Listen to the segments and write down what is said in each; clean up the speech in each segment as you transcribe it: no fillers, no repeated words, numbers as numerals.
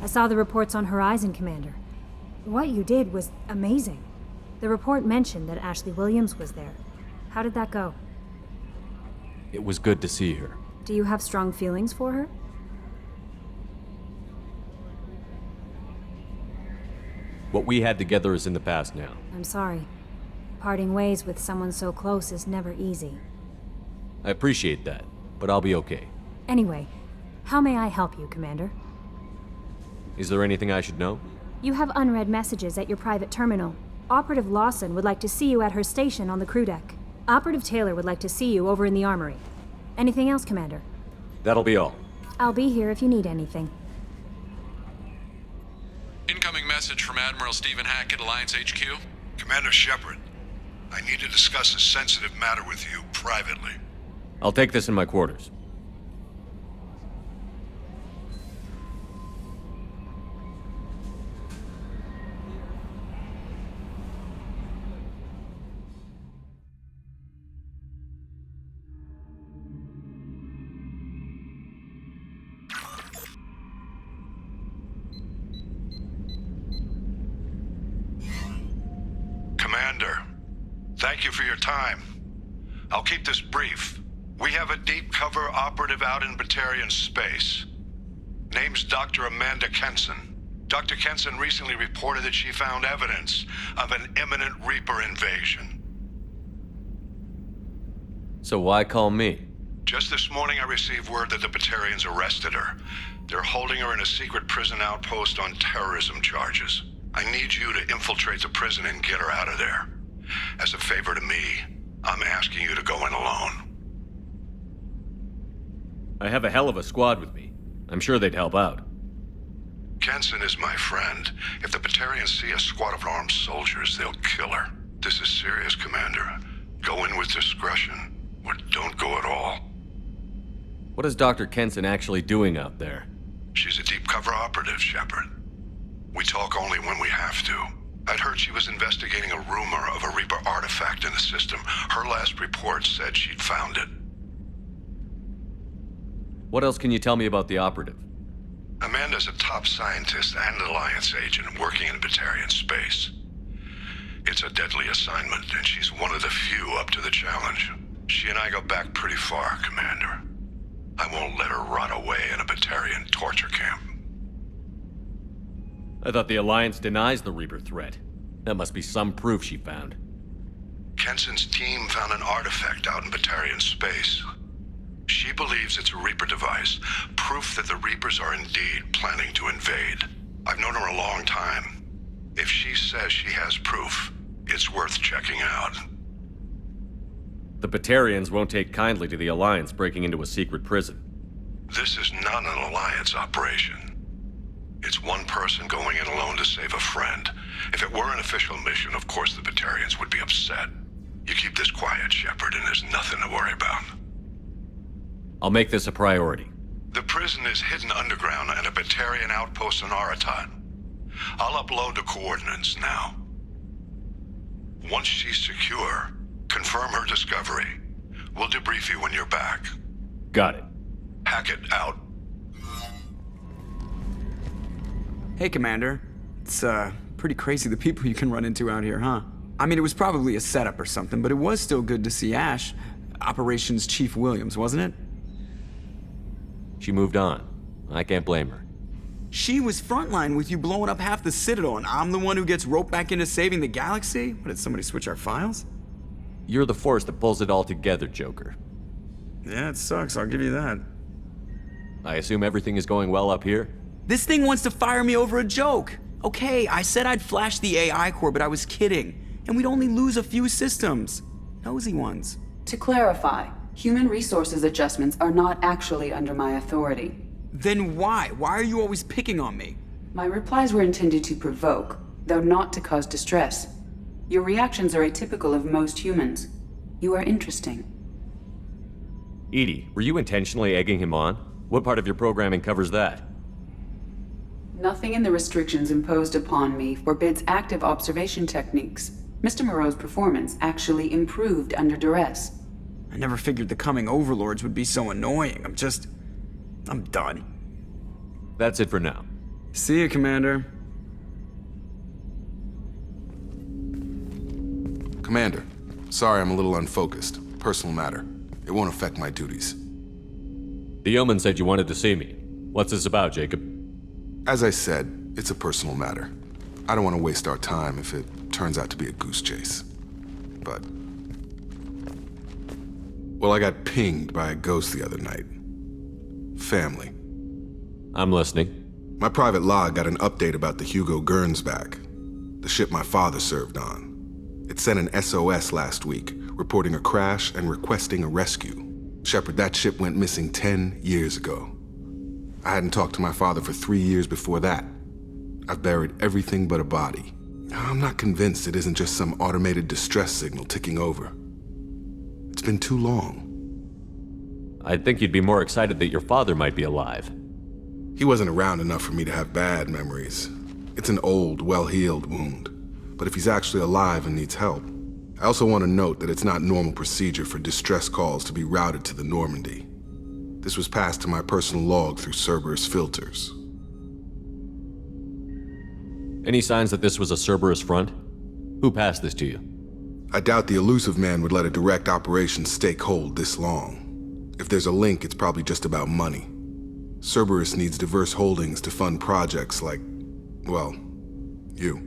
I saw the reports on Horizon, Commander. What you did was amazing. The report mentioned that Ashley Williams was there. How did that go? It was good to see her. Do you have strong feelings for her? What we had together is in the past now. I'm sorry. Parting ways with someone so close is never easy. I appreciate that, but I'll be okay. Anyway, how may I help you, Commander? Is there anything I should know? You have unread messages at your private terminal. Operative Lawson would like to see you at her station on the crew deck. Operative Taylor would like to see you over in the armory. Anything else, Commander? That'll be all. I'll be here if you need anything. Incoming message from Admiral Stephen Hackett, Alliance HQ. Commander Shepard, I need to discuss a sensitive matter with you privately. I'll take this in my quarters. Commander, thank you for your time. I'll keep this brief. We have a deep cover operative out in Batarian space. Name's Dr. Amanda Kenson. Dr. Kenson recently reported that she found evidence of an imminent Reaper invasion. So why call me? Just this morning I received word that the Batarians arrested her. They're holding her in a secret prison outpost on terrorism charges. I need you to infiltrate the prison and get her out of there. As a favor to me, I'm asking you to go in alone. I have a hell of a squad with me. I'm sure they'd help out. Kenson is my friend. If the Batarians see a squad of armed soldiers, they'll kill her. This is serious, Commander. Go in with discretion, or don't go at all. What is Dr. Kenson actually doing out there? She's a deep cover operative, Shepard. We talk only when we have to. I'd heard she was investigating a rumor of a Reaper artifact in the system. Her last report said she'd found it. What else can you tell me about the operative? Amanda's a top scientist and Alliance agent working in Batarian space. It's a deadly assignment, and she's one of the few up to the challenge. She and I go back pretty far, Commander. I won't let her rot away in a Batarian torture camp. I thought the Alliance denies the Reaper threat. That must be some proof she found. Kenson's team found an artifact out in Batarian space. She believes it's a Reaper device, proof that the Reapers are indeed planning to invade. I've known her a long time. If she says she has proof, it's worth checking out. The Batarians won't take kindly to the Alliance breaking into a secret prison. This is not an Alliance operation. It's one person going in alone to save a friend. If it were an official mission, of course the Batarians would be upset. You keep this quiet, Shepard, and there's nothing to worry about. I'll make this a priority. The prison is hidden underground at a Batarian outpost on Aratat. I'll upload the coordinates now. Once she's secure, confirm her discovery. We'll debrief you when you're back. Got it. Hackett out. Hey, Commander. It's, pretty crazy the people you can run into out here, huh? I mean, it was probably a setup or something, but it was still good to see Ash. Operations Chief Williams, wasn't it? She moved on. I can't blame her. She was frontline with you blowing up half the Citadel, and I'm the one who gets roped back into saving the galaxy? What, did somebody switch our files? You're the force that pulls it all together, Joker. Yeah, it sucks, I'll give you that. I assume everything is going well up here? This thing wants to fire me over a joke. Okay, I said I'd flash the AI core, but I was kidding. And we'd only lose a few systems. Nosy ones. To clarify, human resources adjustments are not actually under my authority. Then why? Why are you always picking on me? My replies were intended to provoke, though not to cause distress. Your reactions are atypical of most humans. You are interesting. Edie, were you intentionally egging him on? What part of your programming covers that? Nothing in the restrictions imposed upon me forbids active observation techniques. Mr. Moreau's performance actually improved under duress. I never figured the coming overlords would be so annoying. I'm done. That's it for now. See you, Commander. Commander, sorry I'm a little unfocused. Personal matter. It won't affect my duties. The yeoman said you wanted to see me. What's this about, Jacob? As I said, it's a personal matter. I don't want to waste our time if it turns out to be a goose chase. But... well, I got pinged by a ghost the other night. Family. I'm listening. My private log got an update about the Hugo Gernsback, the ship my father served on. It sent an SOS last week, reporting a crash and requesting a rescue. Shepard, that ship went missing 10 years ago. I hadn't talked to my father for 3 years before that. I've buried everything but a body. I'm not convinced it isn't just some automated distress signal ticking over. It's been too long. I'd think you'd be more excited that your father might be alive. He wasn't around enough for me to have bad memories. It's an old, well-healed wound. But if he's actually alive and needs help, I also want to note that it's not normal procedure for distress calls to be routed to the Normandy. This was passed to my personal log through Cerberus filters. Any signs that this was a Cerberus front? Who passed this to you? I doubt the elusive man would let a direct operation stake hold this long. If there's a link, it's probably just about money. Cerberus needs diverse holdings to fund projects like, well, you.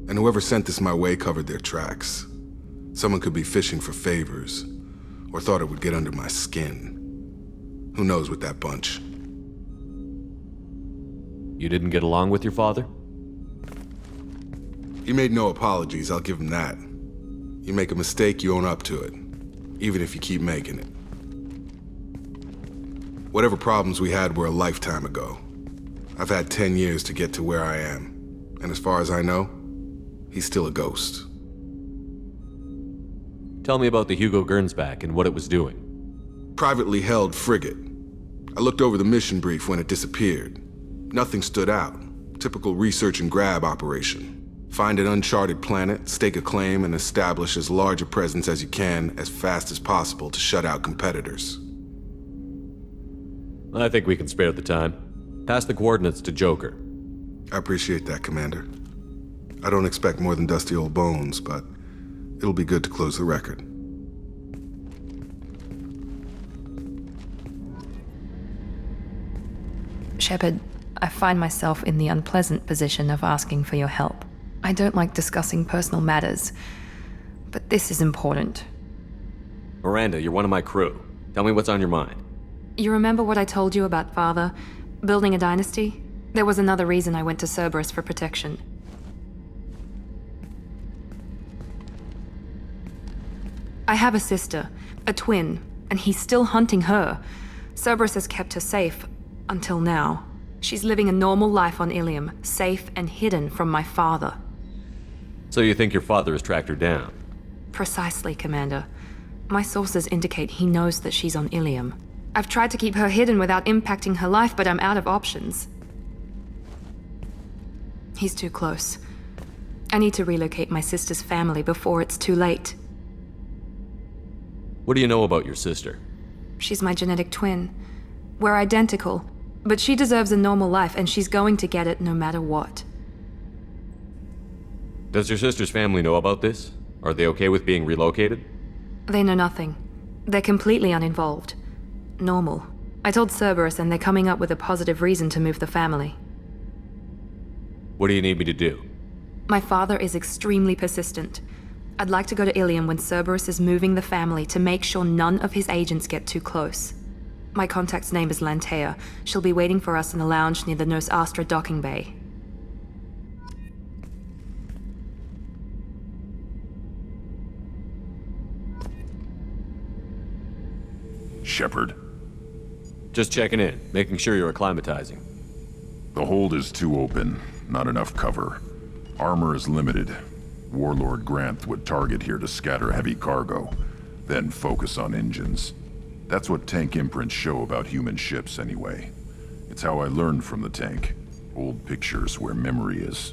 And whoever sent this my way covered their tracks. Someone could be fishing for favors, or thought it would get under my skin. Who knows with that bunch? You didn't get along with your father? He made no apologies, I'll give him that. You make a mistake, you own up to it, even if you keep making it. Whatever problems we had were a lifetime ago. I've had 10 years to get to where I am, and as far as I know, he's still a ghost. Tell me about the Hugo Gernsback and what it was doing. Privately held frigate. I looked over the mission brief when it disappeared. Nothing stood out. Typical research and grab operation. Find an uncharted planet, stake a claim, and establish as large a presence as you can as fast as possible to shut out competitors. I think we can spare the time. Pass the coordinates to Joker. I appreciate that, Commander. I don't expect more than dusty old bones, but it'll be good to close the record. Shepard, I find myself in the unpleasant position of asking for your help. I don't like discussing personal matters, but this is important. Miranda, you're one of my crew. Tell me what's on your mind. You remember what I told you about Father? Building a dynasty? There was another reason I went to Cerberus for protection. I have a sister, a twin, and he's still hunting her. Cerberus has kept her safe, until now. She's living a normal life on Ilium, safe and hidden from my father. So you think your father has tracked her down? Precisely, Commander. My sources indicate he knows that she's on Ilium. I've tried to keep her hidden without impacting her life, but I'm out of options. He's too close. I need to relocate my sister's family before it's too late. What do you know about your sister? She's my genetic twin. We're identical, but she deserves a normal life, and she's going to get it no matter what. Does your sister's family know about this? Are they okay with being relocated? They know nothing. They're completely uninvolved. Normal. I told Cerberus, and they're coming up with a positive reason to move the family. What do you need me to do? My father is extremely persistent. I'd like to go to Ilium when Cerberus is moving the family to make sure none of his agents get too close. My contact's name is Lantea. She'll be waiting for us in a lounge near the Nos Astra docking bay. Shepard, Just checking in, making sure you're acclimatizing. the hold is too open. Not enough cover. Armor is limited. Warlord Granth would target here to scatter heavy cargo, then focus on engines. That's what tank imprints show about human ships anyway. It's how I learned from the tank. Old pictures where memory is.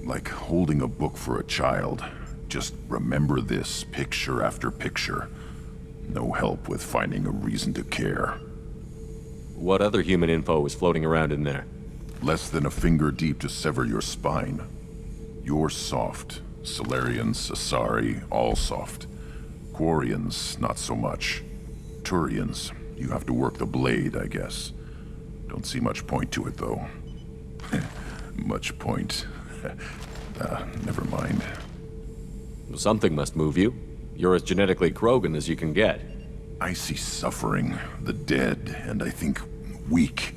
Like holding a book for a child. Just remember this, picture after picture. No help with finding a reason to care. What other human info was floating around in there? Less than a finger deep to sever your spine. You're soft. Solarians, Asari, all soft. Quarians, not so much. Turians, you have to work the blade, I guess. Don't see much point to it, though. Much point. Never mind. Something must move you. You're as genetically Krogan as you can get. I see suffering, the dead, and I think weak.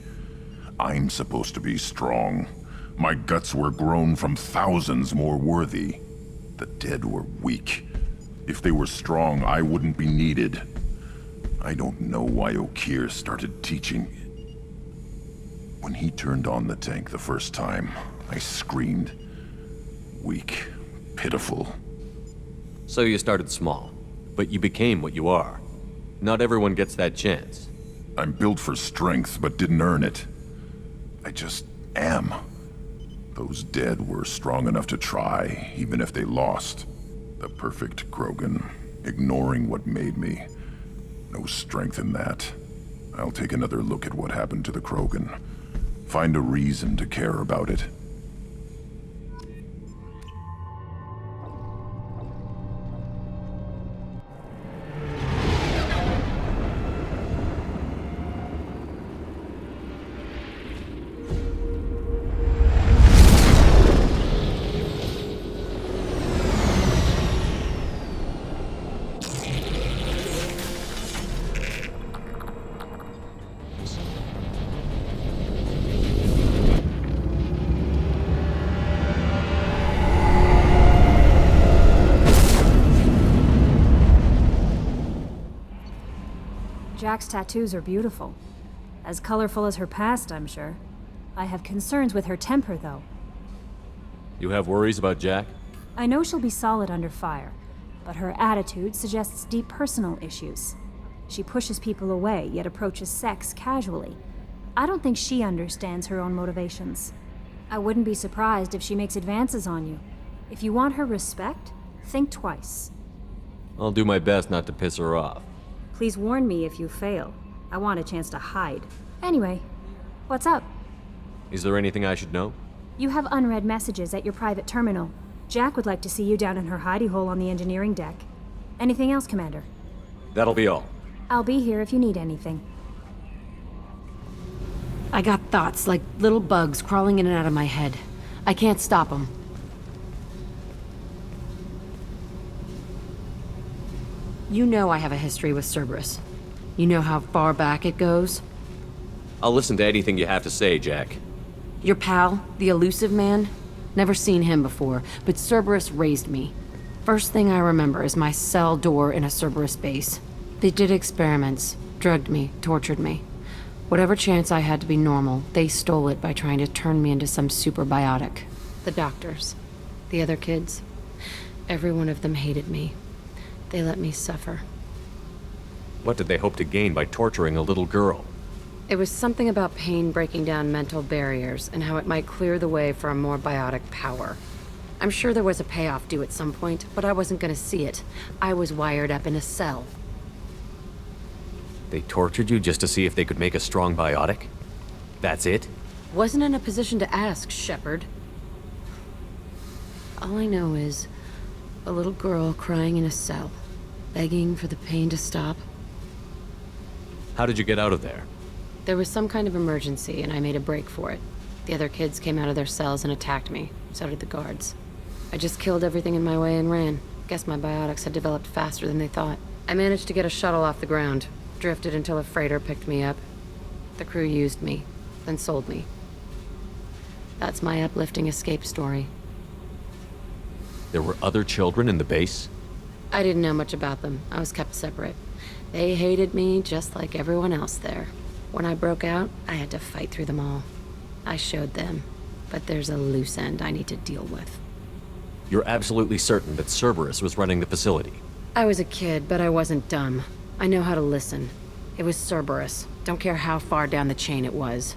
I'm supposed to be strong. My guts were grown from thousands more worthy. The dead were weak. If they were strong, I wouldn't be needed. I don't know why Okeer started teaching. When he turned on the tank the first time, I screamed. Weak, pitiful. So you started small, but you became what you are. Not everyone gets that chance. I'm built for strength, but didn't earn it. I just am. Those dead were strong enough to try, even if they lost. The perfect Krogan, ignoring what made me. No strength in that. I'll take another look at what happened to the Krogan. Find a reason to care about it. Jack's tattoos are beautiful. As colorful as her past, I'm sure. I have concerns with her temper, though. You have worries about Jack? I know she'll be solid under fire, but her attitude suggests deep personal issues. She pushes people away, yet approaches sex casually. I don't think she understands her own motivations. I wouldn't be surprised if she makes advances on you. If you want her respect, think twice. I'll do my best not to piss her off. Please warn me if you fail. I want a chance to hide. Anyway, what's up? Is there anything I should know? You have unread messages at your private terminal. Jack would like to see you down in her hidey hole on the engineering deck. Anything else, Commander? That'll be all. I'll be here if you need anything. I got thoughts like little bugs crawling in and out of my head. I can't stop them. You know I have a history with Cerberus. You know how far back it goes? I'll listen to anything you have to say, Jack. Your pal, the elusive man? Never seen him before, but Cerberus raised me. First thing I remember is my cell door in a Cerberus base. They did experiments, drugged me, tortured me. Whatever chance I had to be normal, they stole it by trying to turn me into some superbiotic. The doctors, the other kids, every one of them hated me. They let me suffer. What did they hope to gain by torturing a little girl? It was something about pain breaking down mental barriers and how it might clear the way for a more biotic power. I'm sure there was a payoff due at some point, but I wasn't gonna see it. I was wired up in a cell. They tortured you just to see if they could make a strong biotic? That's it? Wasn't in a position to ask, Shepard. All I know is a little girl crying in a cell, begging for the pain to stop. How did you get out of there? There was some kind of emergency, and I made a break for it. The other kids came out of their cells and attacked me. So did the guards. I just killed everything in my way and ran. Guess my biotics had developed faster than they thought. I managed to get a shuttle off the ground. Drifted until a freighter picked me up. The crew used me, then sold me. That's my uplifting escape story. There were other children in the base? I didn't know much about them. I was kept separate. They hated me just like everyone else there. When I broke out, I had to fight through them all. I showed them, but there's a loose end I need to deal with. You're absolutely certain that Cerberus was running the facility? I was a kid, but I wasn't dumb. I know how to listen. It was Cerberus. Don't care how far down the chain it was.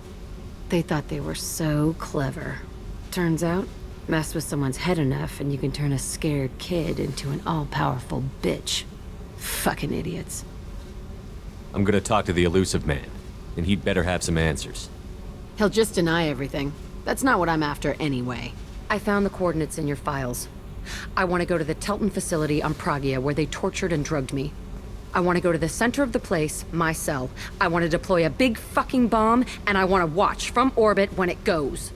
They thought they were so clever. Turns out, mess with someone's head enough and you can turn a scared kid into an all-powerful bitch. Fucking idiots. I'm gonna talk to the elusive man. and he'd better have some answers. He'll just deny everything. That's not what I'm after anyway. I found the coordinates in your files. I want to go to the Telton facility on Pragia where they tortured and drugged me. I want to go to the center of the place, my cell. I want to deploy a big fucking bomb, and I want to watch from orbit when it goes.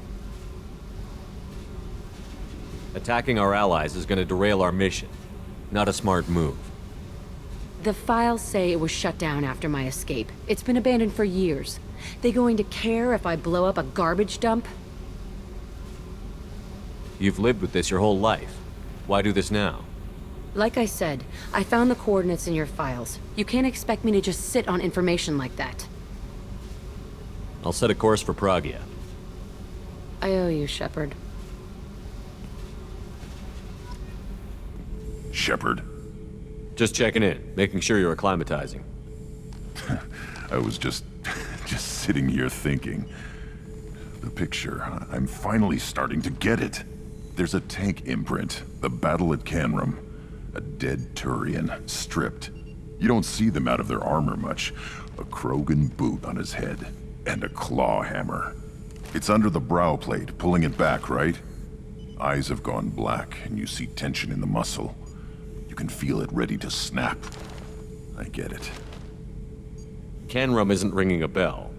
Attacking our allies is going to derail our mission. Not a smart move. The files say it was shut down after my escape. It's been abandoned for years. They going to care if I blow up a garbage dump? You've lived with this your whole life. Why do this now? Like I said, I found the coordinates in your files. You can't expect me to just sit on information like that. I'll set a course for Pragia. I owe you, Shepard. Shepard? Just checking in, making sure you're acclimatizing. I was just sitting here thinking. The picture, I'm finally starting to get it. There's a tank imprint, the battle at Canrum. A dead Turian, stripped. You don't see them out of their armor much. A Krogan boot on his head, and a claw hammer. It's under the brow plate, pulling it back, right? Eyes have gone black, and you see tension in the muscle. You can feel it ready to snap. I get it. Canrum isn't ringing a bell.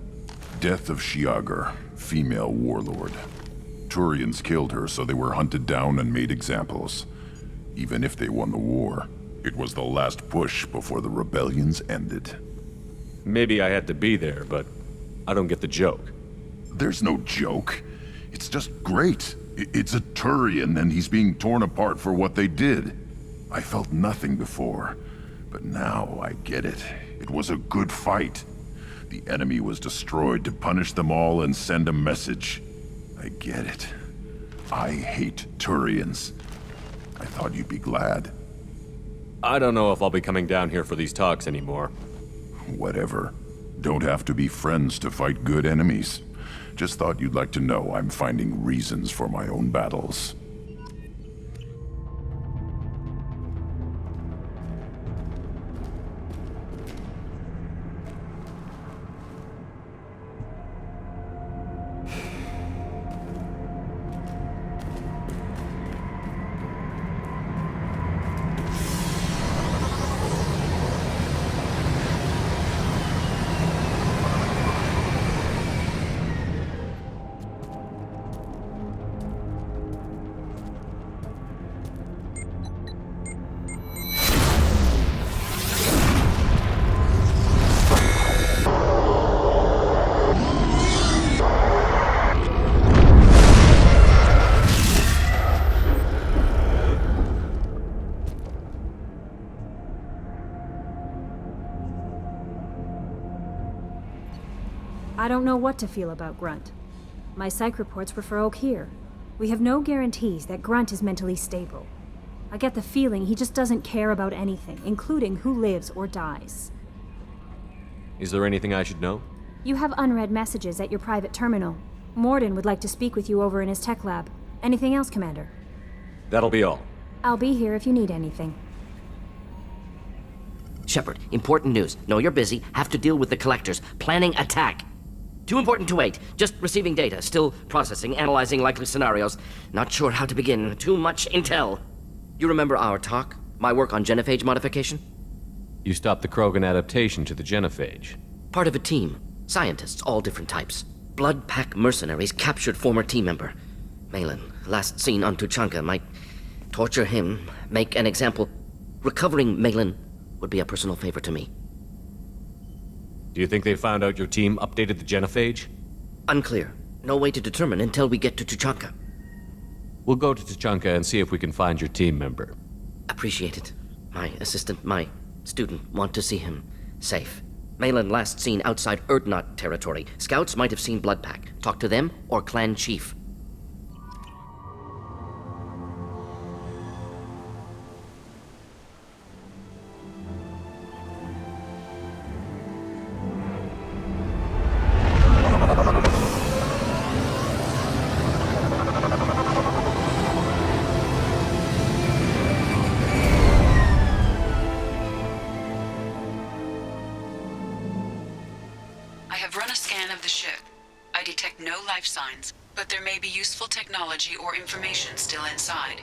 Death of Shiagar, female warlord. Turians killed her, so they were hunted down and made examples. Even if they won the war, it was the last push before the rebellions ended. Maybe I had to be there, but I don't get the joke. There's no joke. It's just great. It's a Turian, and he's being torn apart for what they did. I felt nothing before, but now I get it. It was a good fight. The enemy was destroyed to punish them all and send a message. I get it. I hate Turians. I thought you'd be glad. I don't know if I'll be coming down here for these talks anymore. Whatever. Don't have to be friends to fight good enemies. Just thought you'd like to know I'm finding reasons for my own battles. I don't know what to feel about Grunt. My psych reports refer Oak here. We have no guarantees that Grunt is mentally stable. I get the feeling he just doesn't care about anything, including who lives or dies. Is there anything I should know? You have unread messages at your private terminal. Mordin would like to speak with you over in his tech lab. Anything else, Commander? That'll be all. I'll be here if you need anything. Shepard, important news. Know you're busy. Have to deal with the collectors. Planning attack. Too important to wait. Just receiving data. Still processing, analyzing likely scenarios. Not sure how to begin. Too much intel. You remember our talk? My work on genophage modification? You stopped the Krogan adaptation to the genophage. Part of a team. Scientists, all different types. Blood Pack mercenaries captured former team member. Malin, last seen on Tuchanka, might torture him, make an example. Recovering Malin would be a personal favor to me. Do you think they found out your team updated the genophage? Unclear. No way to determine until we get to Tuchanka. We'll go to Tuchanka and see if we can find your team member. Appreciate it. My assistant, my student, want to see him safe. Malin last seen outside Urdnot territory. Scouts might have seen Bloodpack. Talk to them or clan chief. I detect no life signs, but there may be useful technology or information still inside.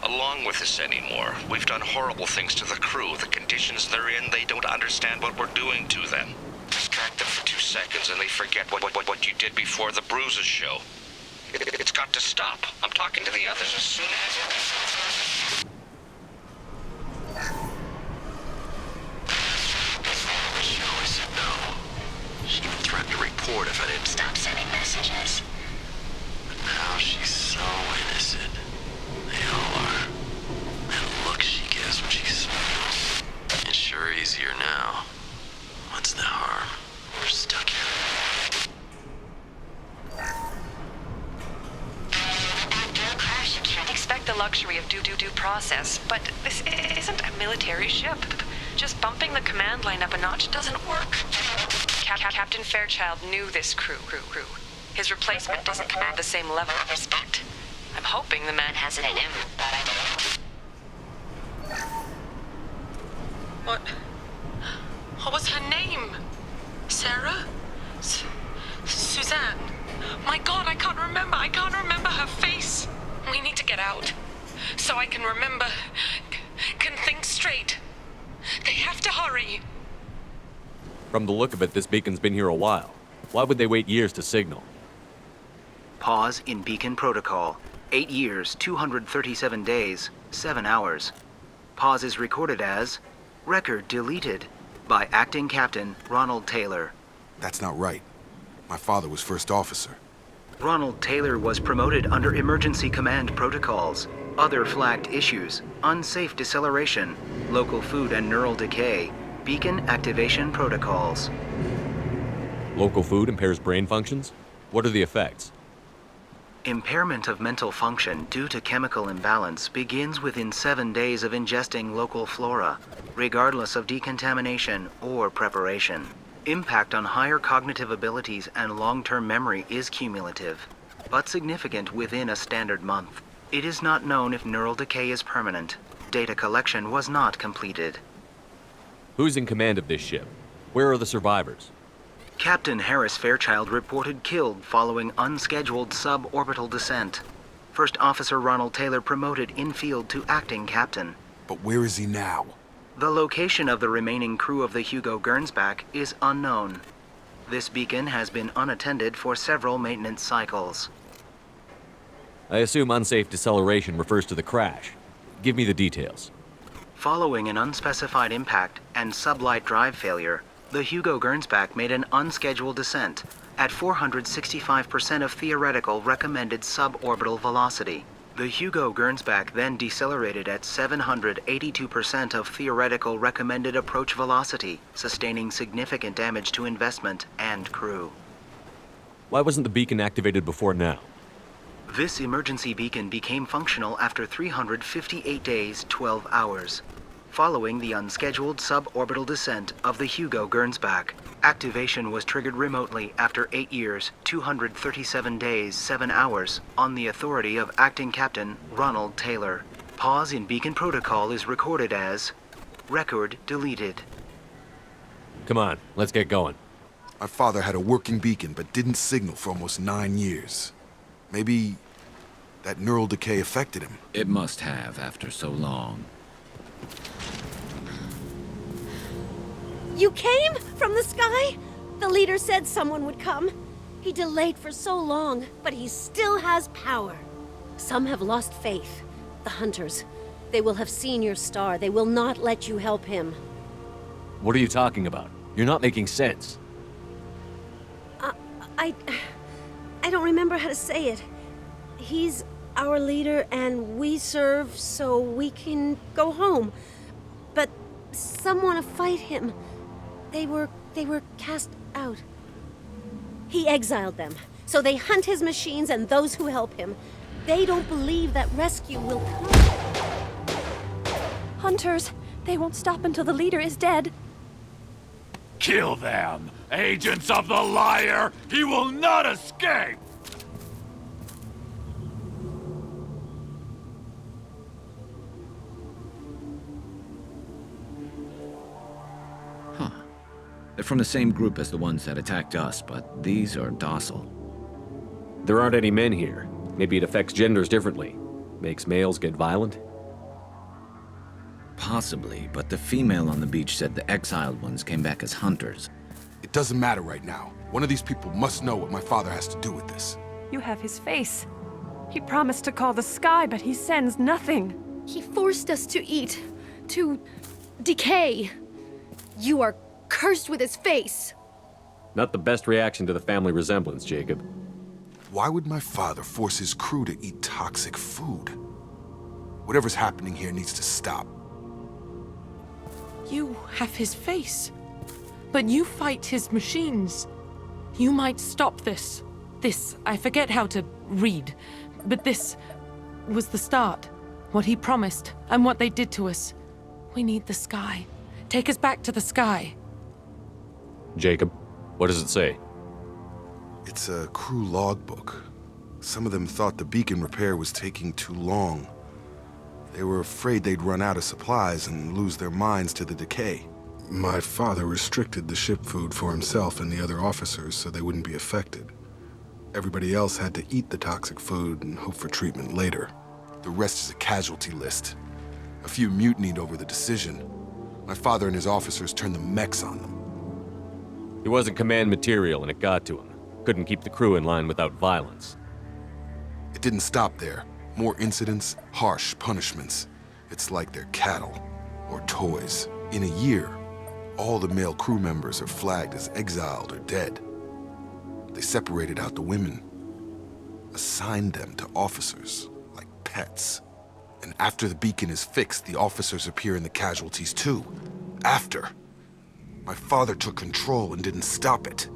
Along with this anymore. We've done horrible things to the crew. The conditions they're in, they don't understand what we're doing to them. Distract them for 2 seconds and they forget what you did before the bruises show. It's got to stop. I'm talking to the others as soon as... She always said no. She even threatened to report if I didn't stop sending messages. But now she's so innocent. They all are. That look she gives when she smiles. It's sure easier now. What's the harm? We're stuck here. Crash. Can't expect the luxury of due process, but this isn't a military ship. Just bumping the command line up a notch doesn't work. Captain Fairchild knew this crew. His replacement doesn't command the same level of respect. I'm hoping the man has it in him. What was her name? Sarah? Suzanne? My God, I can't remember her face. We need to get out. So I can remember, can think straight. They have to hurry. From the look of it, this beacon's been here a while. Why would they wait years to signal? Pause in beacon protocol. 8 years, 237 days, 7 hours. Pause is recorded as record deleted by Acting Captain Ronald Taylor. That's not right. My father was first officer. Ronald Taylor was promoted under emergency command protocols. Other flagged issues: unsafe deceleration, local food and neural decay, beacon activation protocols. Local food impairs brain functions? What are the effects? Impairment of mental function due to chemical imbalance begins within 7 days of ingesting local flora, regardless of decontamination or preparation. Impact on higher cognitive abilities and long-term memory is cumulative, but significant within a standard month. It is not known if neural decay is permanent. Data collection was not completed. Who's in command of this ship? Where are the survivors? Captain Harris Fairchild reported killed following unscheduled suborbital descent. First Officer Ronald Taylor promoted in-field to acting captain. But where is he now? The location of the remaining crew of the Hugo Gernsback is unknown. This beacon has been unattended for several maintenance cycles. I assume unsafe deceleration refers to the crash. Give me the details. Following an unspecified impact and sublight drive failure, the Hugo Gernsback made an unscheduled descent at 465% of theoretical recommended suborbital velocity. The Hugo Gernsback then decelerated at 782% of theoretical recommended approach velocity, sustaining significant damage to investment and crew. Why wasn't the beacon activated before now? This emergency beacon became functional after 358 days, 12 hours. Following the unscheduled suborbital descent of the Hugo Gernsback, activation was triggered remotely after 8 years, 237 days, 7 hours, on the authority of Acting Captain Ronald Taylor. Pause in beacon protocol is recorded as record deleted. Come on, let's get going. My father had a working beacon but didn't signal for almost 9 years. Maybe that neural decay affected him. It must have after so long. You came? From the sky? The leader said someone would come. He delayed for so long, but he still has power. Some have lost faith. The hunters. They will have seen your star. They will not let you help him. What are you talking about? You're not making sense. I don't remember how to say it. He's our leader and we serve so we can go home. But some want to fight him. They were cast out. He exiled them, so they hunt his machines and those who help him. They don't believe that rescue will come. Hunters, they won't stop until the leader is dead. Kill them! Agents of the liar! He will not escape! They're from the same group as the ones that attacked us, but these are docile. There aren't any men here. Maybe it affects genders differently. Makes males get violent? Possibly, but the female on the beach said the exiled ones came back as hunters. It doesn't matter right now. One of these people must know what my father has to do with this. You have his face. He promised to call the sky, but he sends nothing. He forced us to eat, to decay. You are cursed with his face. Not the best reaction to the family resemblance, Jacob. Why would my father force his crew to eat toxic food? Whatever's happening here needs to stop. You have his face, but you fight his machines. You might stop this. This, I forget how to read, but this was the start. What he promised, and what they did to us. We need the sky. Take us back to the sky. Jacob, what does it say? It's a crew logbook. Some of them thought the beacon repair was taking too long. They were afraid they'd run out of supplies and lose their minds to the decay. My father restricted the ship food for himself and the other officers so they wouldn't be affected. Everybody else had to eat the toxic food and hope for treatment later. The rest is a casualty list. A few mutinied over the decision. My father and his officers turned the mechs on them. He wasn't command material and it got to him. Couldn't keep the crew in line without violence. It didn't stop there. More incidents, harsh punishments. It's like they're cattle or toys. In a year, all the male crew members are flagged as exiled or dead. They separated out the women, assigned them to officers like pets. And after the beacon is fixed, the officers appear in the casualties too. After. My father took control and didn't stop it.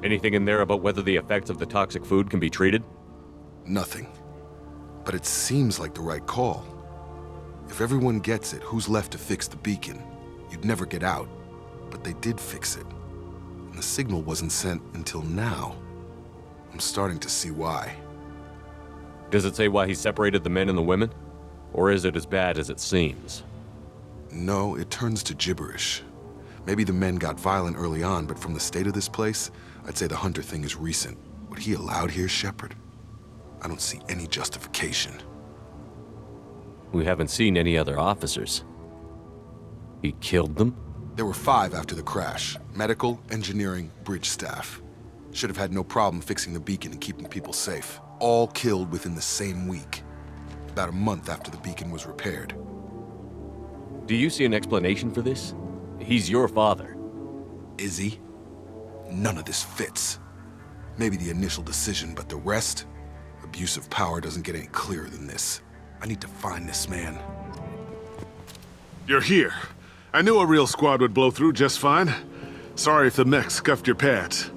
Anything in there about whether the effects of the toxic food can be treated? Nothing. But it seems like the right call. If everyone gets it, who's left to fix the beacon? You'd never get out. But they did fix it. And the signal wasn't sent until now. I'm starting to see why. Does it say why he separated the men and the women? Or is it as bad as it seems? No, it turns to gibberish. Maybe the men got violent early on, but from the state of this place, I'd say the Hunter thing is recent. What he allowed here, Shepard? I don't see any justification. We haven't seen any other officers. He killed them? There were 5 after the crash. Medical, engineering, bridge staff. Should have had no problem fixing the beacon and keeping people safe. All killed within the same week. About a month after the beacon was repaired. Do you see an explanation for this? He's your father. Is he? None of this fits. Maybe the initial decision, but the rest? Abuse of power doesn't get any clearer than this. I need to find this man. You're here. I knew a real squad would blow through just fine. Sorry if the mech scuffed your pads.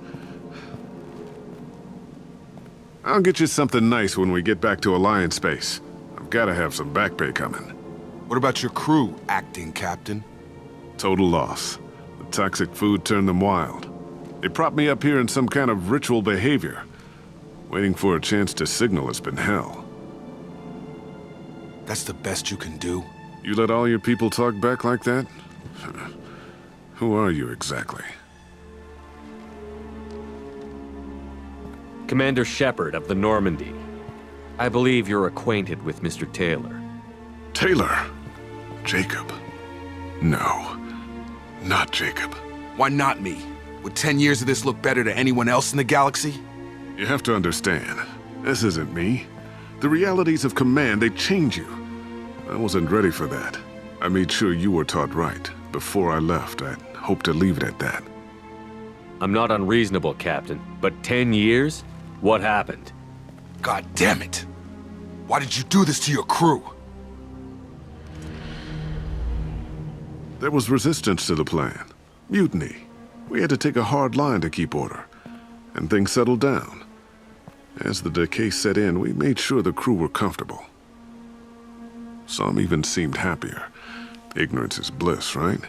I'll get you something nice when we get back to Alliance space. I've gotta have some back pay coming. What about your crew, acting captain? Total loss. The toxic food turned them wild. They propped me up here in some kind of ritual behavior. Waiting for a chance to signal has been hell. That's the best you can do? You let all your people talk back like that? Who are you exactly? Commander Shepard of the Normandy. I believe you're acquainted with Mr. Taylor. Taylor? Jacob? No, not Jacob. Why not me? Would 10 years of this look better to anyone else in the galaxy? You have to understand, this isn't me. The realities of command, they change you. I wasn't ready for that. I made sure you were taught right. Before I left, I hoped to leave it at that. I'm not unreasonable, Captain, but 10 years? What happened? God damn it! Why did you do this to your crew? There was resistance to the plan. Mutiny. We had to take a hard line to keep order. And things settled down. As the decay set in, we made sure the crew were comfortable. Some even seemed happier. Ignorance is bliss, right?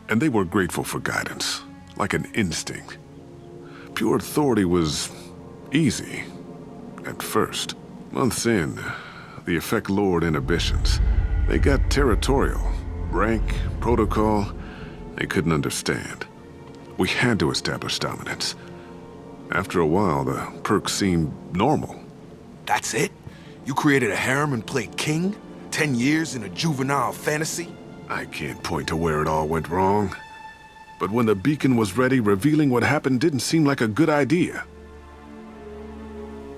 And they were grateful for guidance, like an instinct. Pure authority was easy, at first. Months in, the effect lowered inhibitions. They got territorial, rank, protocol, They couldn't understand. We had to establish dominance. After a while, the perks seemed normal. That's it? You created a harem and played king? 10 years in a juvenile fantasy? I can't point to where it all went wrong. But when the beacon was ready, revealing what happened didn't seem like a good idea.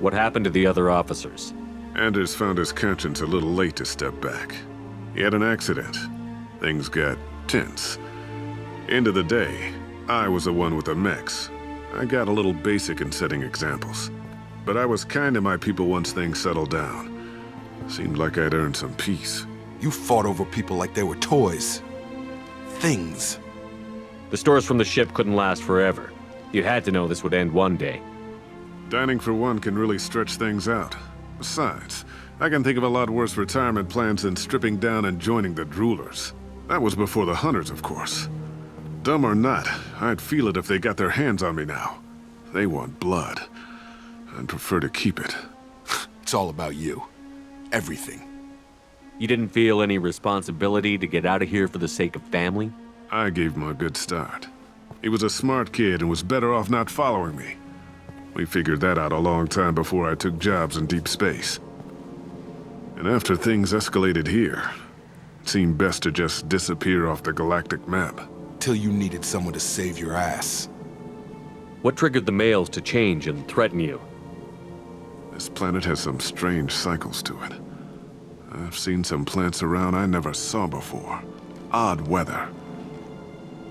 What happened to the other officers? Anders found his conscience a little late to step back. He had an accident. Things got tense. End of the day, I was the one with the mechs. I got a little basic in setting examples. But I was kind to my people once things settled down. Seemed like I'd earned some peace. You fought over people like they were toys. Things. The stores from the ship couldn't last forever. You had to know this would end one day. Dining for one can really stretch things out. Besides, I can think of a lot worse retirement plans than stripping down and joining the Droolers. That was before the Hunters, of course. Dumb or not, I'd feel it if they got their hands on me now. They want blood. I'd prefer to keep it. It's all about you. Everything. You didn't feel any responsibility to get out of here for the sake of family? I gave him a good start. He was a smart kid and was better off not following me. We figured that out a long time before I took jobs in deep space. And after things escalated here, it seemed best to just disappear off the galactic map. Till you needed someone to save your ass. What triggered the males to change and threaten you? This planet has some strange cycles to it. I've seen some plants around I never saw before. Odd weather.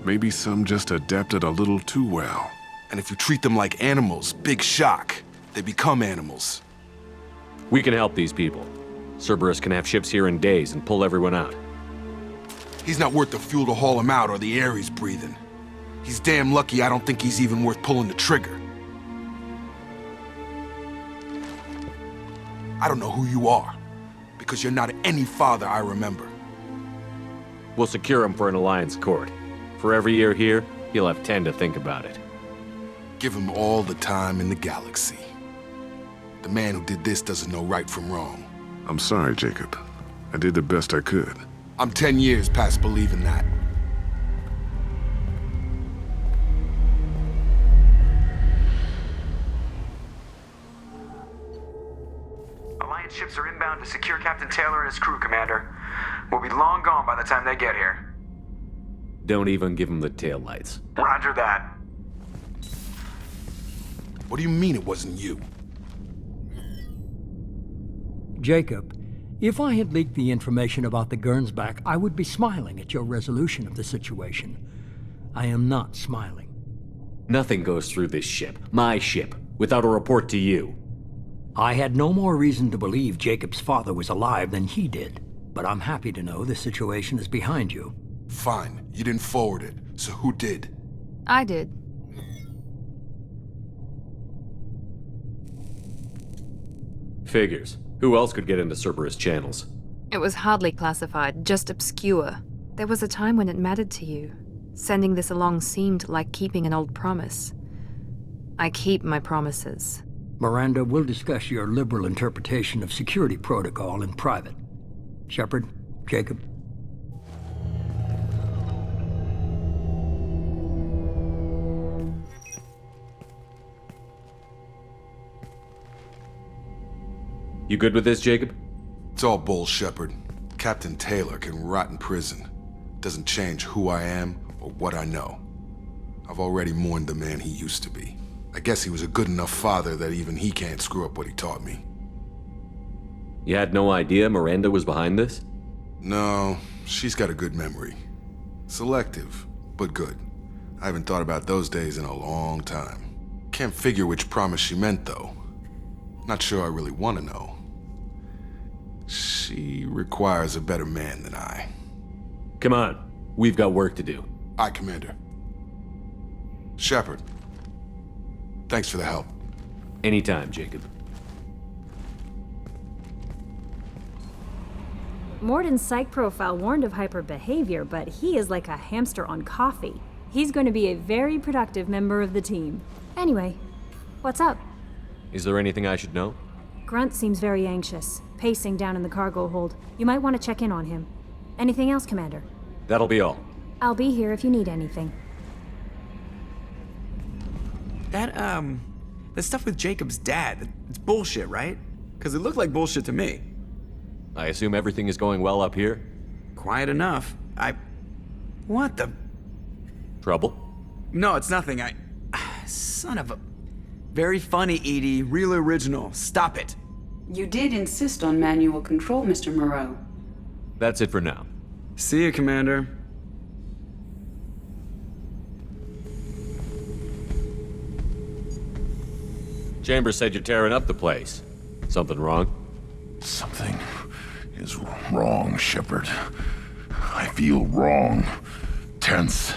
Maybe some just adapted a little too well. And if you treat them like animals, big shock. They become animals. We can help these people. Cerberus can have ships here in days and pull everyone out. He's not worth the fuel to haul him out or the air he's breathing. He's damn lucky I don't think he's even worth pulling the trigger. I don't know who you are, because you're not any father I remember. We'll secure him for an Alliance court. For every year here, he'll have 10 to think about it. Give him all the time in the galaxy. The man who did this doesn't know right from wrong. I'm sorry, Jacob. I did the best I could. I'm 10 years past believing that. Alliance ships are inbound to secure Captain Taylor and his crew, Commander. We'll be long gone by the time they get here. Don't even give him the taillights. Roger that. What do you mean it wasn't you? Jacob, if I had leaked the information about the Gernsback, I would be smiling at your resolution of the situation. I am not smiling. Nothing goes through this ship, my ship, without a report to you. I had no more reason to believe Jacob's father was alive than he did, but I'm happy to know the situation is behind you. Fine, you didn't forward it, so who did? I did. Figures. Who else could get into Cerberus channels? It was hardly classified, just obscure. There was a time when it mattered to you. Sending this along seemed like keeping an old promise. I keep my promises. Miranda, we'll discuss your liberal interpretation of security protocol in private. Shepard, Jacob. You good with this, Jacob? It's all bull, Shepard. Captain Taylor can rot in prison. Doesn't change who I am or what I know. I've already mourned the man he used to be. I guess he was a good enough father that even he can't screw up what he taught me. You had no idea Miranda was behind this? No, she's got a good memory. Selective, but good. I haven't thought about those days in a long time. Can't figure which promise she meant, though. Not sure I really want to know. She requires a better man than I. Come on, we've got work to do. Aye, Commander. Shepard, thanks for the help. Anytime, Jacob. Morden's psych profile warned of hyper behavior, but he is like a hamster on coffee. He's going to be a very productive member of the team. Anyway, what's up? Is there anything I should know? Grunt seems very anxious, pacing down in the cargo hold. You might want to check in on him. Anything else, Commander? That'll be all. I'll be here if you need anything. That stuff with Jacob's dad, it's bullshit, right? Because it looked like bullshit to me. I assume everything is going well up here? Quiet enough. What the? Trouble? No, it's nothing. Son of a... Very funny, Edie. Real original. Stop it. You did insist on manual control, Mr. Moreau. That's it for now. See you, Commander. Chambers said you're tearing up the place. Something wrong? Something is wrong, Shepard. I feel wrong. Tense.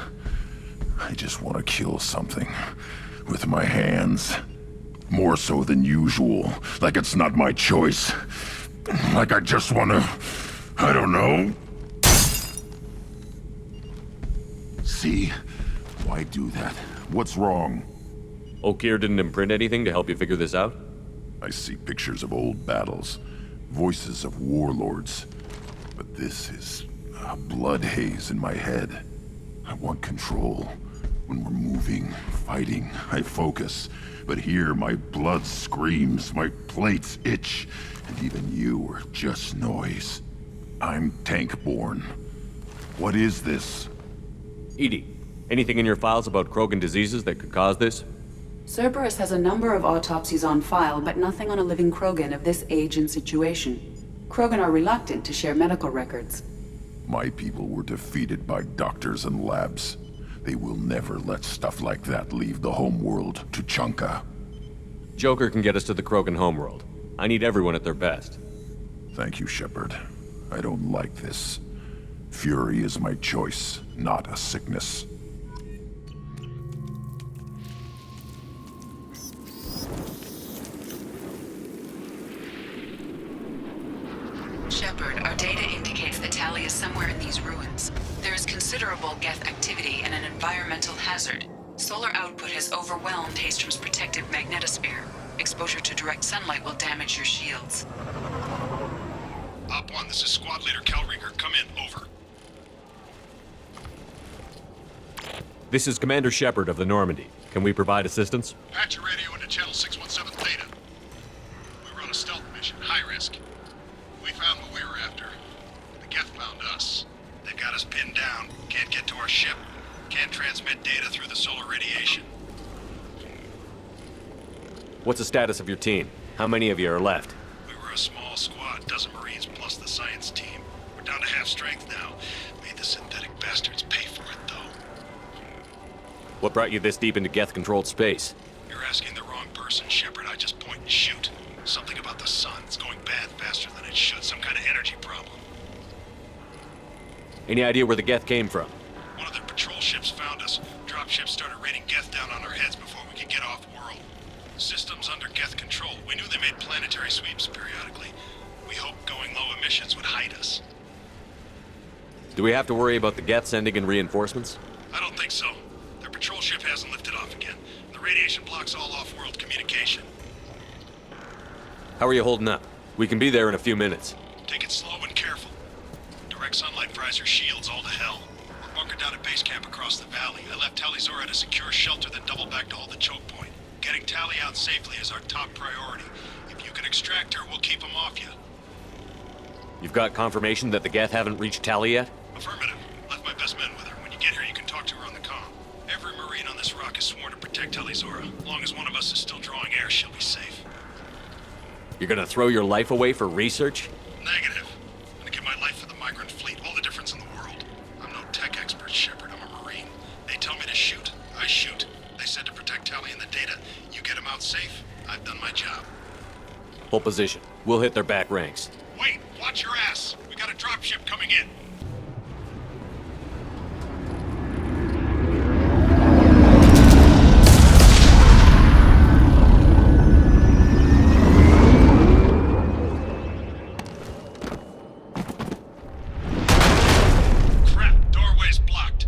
I just want to kill something. With my hands. More so than usual. Like it's not my choice. Like I just want to... I don't know. See? Why do that? What's wrong? Okeer didn't imprint anything to help you figure this out? I see pictures of old battles. Voices of warlords. But this is a blood haze in my head. I want control. When we're moving, fighting, I focus. But here, my blood screams, my plates itch, and even you are just noise. I'm tank-born. What is this? Edie, anything in your files about Krogan diseases that could cause this? Cerberus has a number of autopsies on file, but nothing on a living Krogan of this age and situation. Krogan are reluctant to share medical records. My people were defeated by doctors and labs. They will never let stuff like that leave the homeworld to Chunka. Joker can get us to the Krogan homeworld. I need everyone at their best. Thank you, Shepard. I don't like this. Fury is my choice, not a sickness. Shepard, our data indicates that Tali is somewhere in these ruins. There is considerable Geth activity and an environmental hazard. Solar output has overwhelmed Hastrom's protective magnetosphere. Exposure to direct sunlight will damage your shields. Op 1, this is Squad Leader Calringer. Come in, over. This is Commander Shepard of the Normandy. Can we provide assistance? Patch your radio into Channel 617 Theta. We were on a stealth mission, high risk. We found what we were after. The Geth found us. They've got us pinned down. Can't get to our ship. Can't transmit data through the solar radiation. What's the status of your team? How many of you are left? We were a small squad, dozen Marines plus the science team. We're down to half strength now. Made the synthetic bastards pay for it, though. What brought you this deep into Geth-controlled space? You're asking the wrong person, Shepard. I just point and shoot. Something about the sun. It's going bad faster than it should. Some kind of energy problem. Any idea where the Geth came from? One of their patrol ships found us. Dropships started raining Geth down on our heads before we could get off-world. Systems under Geth control. We knew they made planetary sweeps periodically. We hoped going low emissions would hide us. Do we have to worry about the Geth sending in reinforcements? I don't think so. Their patrol ship hasn't lifted off again. The radiation blocks all off-world communication. How are you holding up? We can be there in a few minutes. Take it slow and careful. Direct sunlight fries your shields all to hell. We're bunkered down at base camp across the valley. I left Tali Zora at a secure shelter, then doubled back to hold the choke point. Getting Tali out safely is our top priority. If you can extract her, we'll keep them off you. You've got confirmation that the Geth haven't reached Tali yet? Affirmative. Left my best men with her. When you get here, you can talk to her on the comm. Every Marine on this rock is sworn to protect Tali Zora. As long as one of us is still drawing air, she'll be safe. You're gonna throw your life away for research? Negative. I'm gonna give my life for the migrant fleet. All the difference in the world. I'm no tech expert, Shepard. I'm a Marine. They tell me to shoot. I shoot. They said to protect Tali and the data. You get them out safe. I've done my job. Hold position. We'll hit their back ranks. Wait! Watch your ass! We got a dropship coming in. Crap! Doorway's blocked.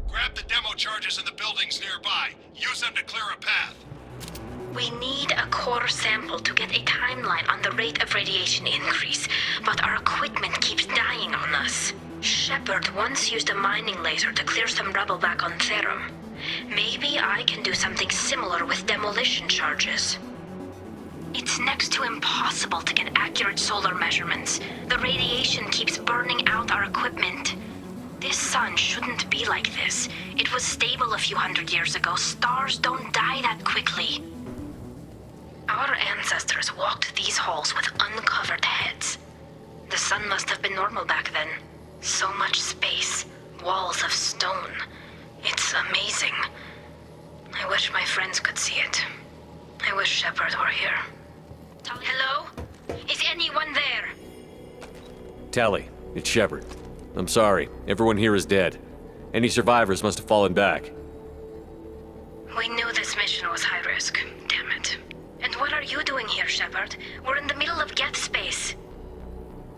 Grab the demo charges in the buildings nearby. Use them to clear a path. We need a core sample to get a timeline on the rate of radiation increase, but our equipment keeps dying on us. Shepard once used a mining laser to clear some rubble back on Therum. Maybe I can do something similar with demolition charges. It's next to impossible to get accurate solar measurements. The radiation keeps burning out our equipment. This sun shouldn't be like this. It was stable a few hundred years ago. Stars don't die that quickly. Our ancestors walked these halls with uncovered heads. The sun must have been normal back then. So much space, walls of stone. It's amazing. I wish my friends could see it. I wish Shepard were here. Hello? Is anyone there? Tali, it's Shepard. I'm sorry. Everyone here is dead. Any survivors must have fallen back. We knew this mission was high risk. Damn it. And what are you doing here, Shepard? We're in the middle of Geth space.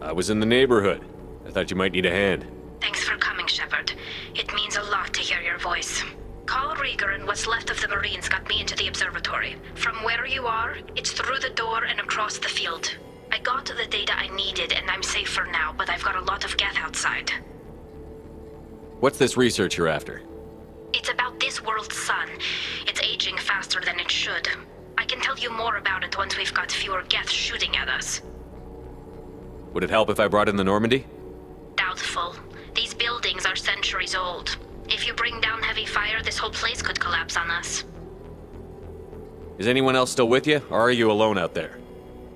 I was in the neighborhood. I thought you might need a hand. Thanks for coming, Shepard. It means a lot to hear your voice. Carl Rieger and what's left of the Marines got me into the observatory. From where you are, it's through the door and across the field. I got the data I needed and I'm safe for now, but I've got a lot of Geth outside. What's this research you're after? It's about this world's sun. It's aging faster than it should. I can tell you more about it once we've got fewer Geth shooting at us. Would it help if I brought in the Normandy? Doubtful. These buildings are centuries old. If you bring down heavy fire, this whole place could collapse on us. Is anyone else still with you, or are you alone out there?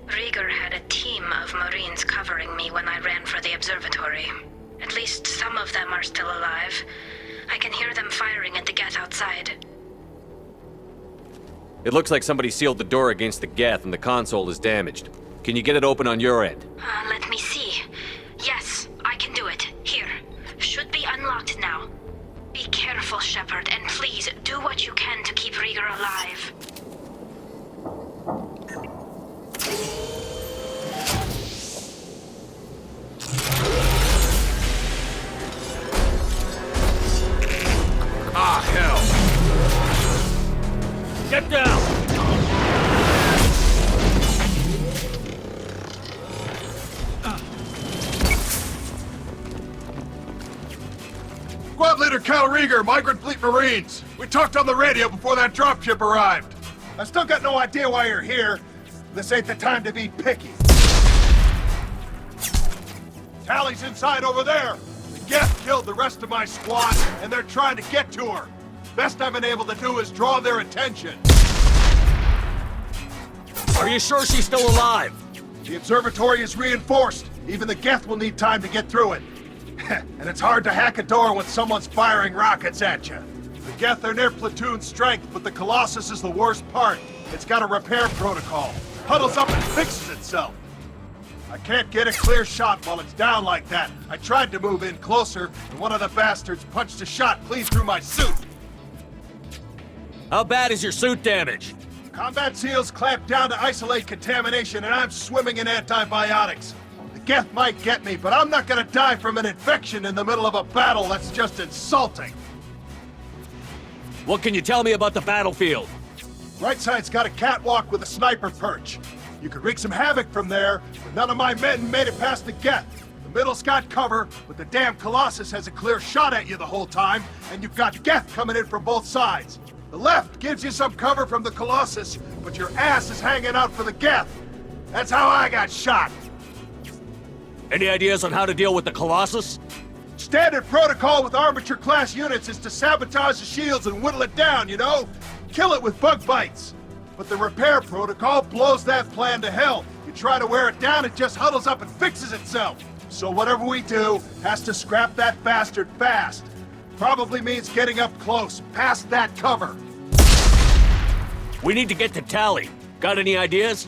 Rieger had a team of Marines covering me when I ran for the observatory. At least some of them are still alive. I can hear them firing at the Geth outside. It looks like somebody sealed the door against the Geth and the console is damaged. Can you get it open on your end? Let me see. Yes, I can do it. Here. Should be unlocked now. Be careful, Shepard, and please do what you can to keep Rieger alive. Ah, hell! Get down! Squad Leader Cal Rieger, Migrant Fleet Marines. We talked on the radio before that dropship arrived. I still got no idea why you're here. This ain't the time to be picky. Tali's inside over there. The Geth killed the rest of my squad, and they're trying to get to her. Best I've been able to do is draw their attention. Are you sure she's still alive? The observatory is reinforced. Even the Geth will need time to get through it. And it's hard to hack a door when someone's firing rockets at you. The Geth are near platoon strength, but the Colossus is the worst part. It's got a repair protocol. Huddles up and fixes itself. I can't get a clear shot while it's down like that. I tried to move in closer, and one of the bastards punched a shot clean through my suit. How bad is your suit damaged? Combat SEALs clamped down to isolate contamination, and I'm swimming in antibiotics. The Geth might get me, but I'm not gonna die from an infection in the middle of a battle. That's just insulting. What can you tell me about the battlefield? Right side's got a catwalk with a sniper perch. You could wreak some havoc from there, but none of my men made it past the Geth. The middle's got cover, but the damn Colossus has a clear shot at you the whole time, and you've got Geth coming in from both sides. The left gives you some cover from the Colossus, but your ass is hanging out for the Geth. That's how I got shot. Any ideas on how to deal with the Colossus? Standard protocol with armature-class units is to sabotage the shields and whittle it down, you know? Kill it with bug bites. But the repair protocol blows that plan to hell. You try to wear it down, it just huddles up and fixes itself. So whatever we do has to scrap that bastard fast. Probably means getting up close, past that cover. We need to get to Tali. Got any ideas?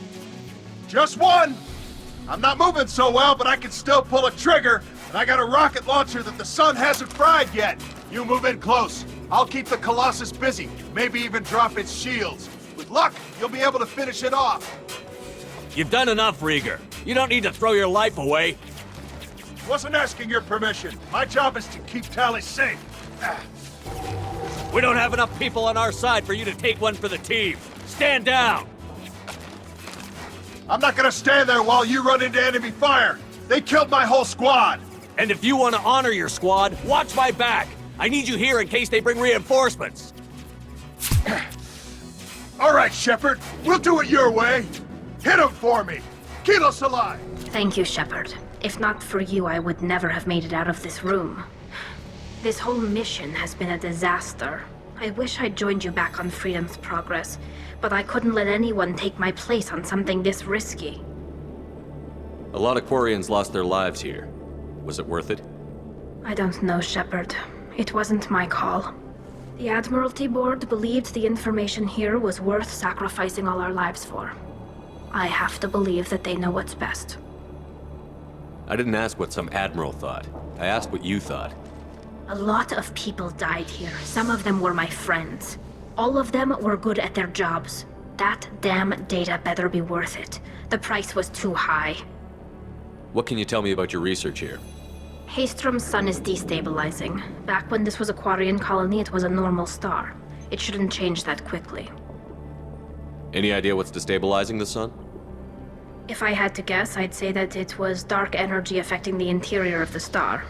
Just one. I'm not moving so well, but I can still pull a trigger, and I got a rocket launcher that the sun hasn't fried yet. You move in close. I'll keep the Colossus busy, maybe even drop its shields. With luck, you'll be able to finish it off. You've done enough, Rieger. You don't need to throw your life away. Wasn't asking your permission. My job is to keep Tali safe. We don't have enough people on our side for you to take one for the team. Stand down! I'm not gonna stand there while you run into enemy fire. They killed my whole squad. And if you want to honor your squad, watch my back. I need you here in case they bring reinforcements. All right, Shepard. We'll do it your way. Hit him for me. Kilos alive. Thank you, Shepard. If not for you, I would never have made it out of this room. This whole mission has been a disaster. I wish I'd joined you back on Freedom's Progress, but I couldn't let anyone take my place on something this risky. A lot of Quarians lost their lives here. Was it worth it? I don't know, Shepard. It wasn't my call. The Admiralty Board believed the information here was worth sacrificing all our lives for. I have to believe that they know what's best. I didn't ask what some admiral thought. I asked what you thought. A lot of people died here. Some of them were my friends. All of them were good at their jobs. That damn data better be worth it. The price was too high. What can you tell me about your research here? Haystrom's sun is destabilizing. Back when this was a Quarian colony, it was a normal star. It shouldn't change that quickly. Any idea what's destabilizing the sun? If I had to guess, I'd say that it was dark energy affecting the interior of the star.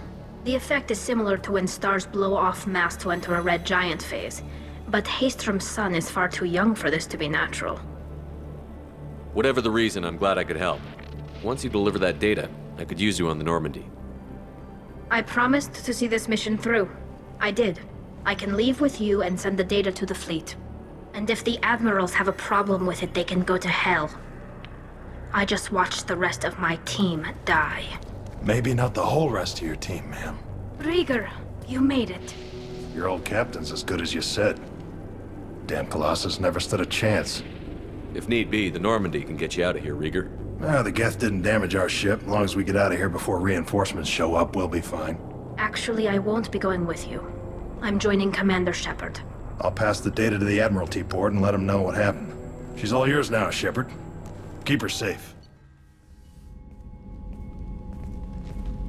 The effect is similar to when stars blow off mass to enter a red giant phase, but Haystrom's sun is far too young for this to be natural. Whatever the reason, I'm glad I could help. Once you deliver that data, I could use you on the Normandy. I promised to see this mission through. I did. I can leave with you and send the data to the fleet. And if the admirals have a problem with it, they can go to hell. I just watched the rest of my team die. Maybe not the whole rest of your team, ma'am. Rieger, you made it. Your old captain's as good as you said. Damn Colossus never stood a chance. If need be, the Normandy can get you out of here, Rieger. The Geth didn't damage our ship. As long as we get out of here before reinforcements show up, we'll be fine. Actually, I won't be going with you. I'm joining Commander Shepard. I'll pass the data to the Admiralty Board and let them know what happened. She's all yours now, Shepard. Keep her safe.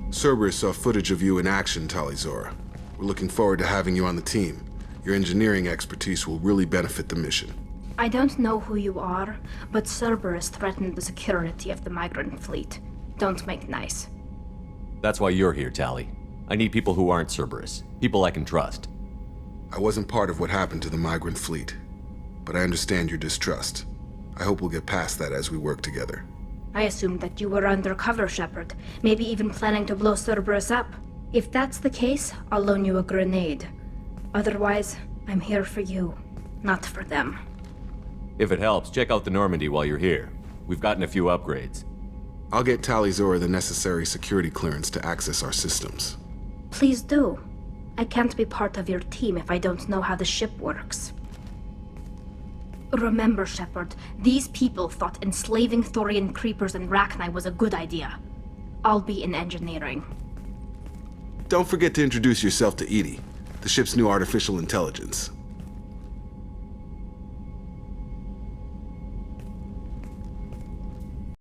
Cerberus saw footage of you in action, Tali'Zorah. We're looking forward to having you on the team. Your engineering expertise will really benefit the mission. I don't know who you are, but Cerberus threatened the security of the migrant fleet. Don't make nice. That's why you're here, Tali. I need people who aren't Cerberus. People I can trust. I wasn't part of what happened to the migrant fleet, but I understand your distrust. I hope we'll get past that as we work together. I assumed that you were undercover, Shepard. Maybe even planning to blow Cerberus up. If that's the case, I'll loan you a grenade. Otherwise, I'm here for you, not for them. If it helps, check out the Normandy while you're here. We've gotten a few upgrades. I'll get Tali'Zorah the necessary security clearance to access our systems. Please do. I can't be part of your team if I don't know how the ship works. Remember, Shepard, these people thought enslaving Thorian creepers and Rachni was a good idea. I'll be in engineering. Don't forget to introduce yourself to EDI, the ship's new artificial intelligence.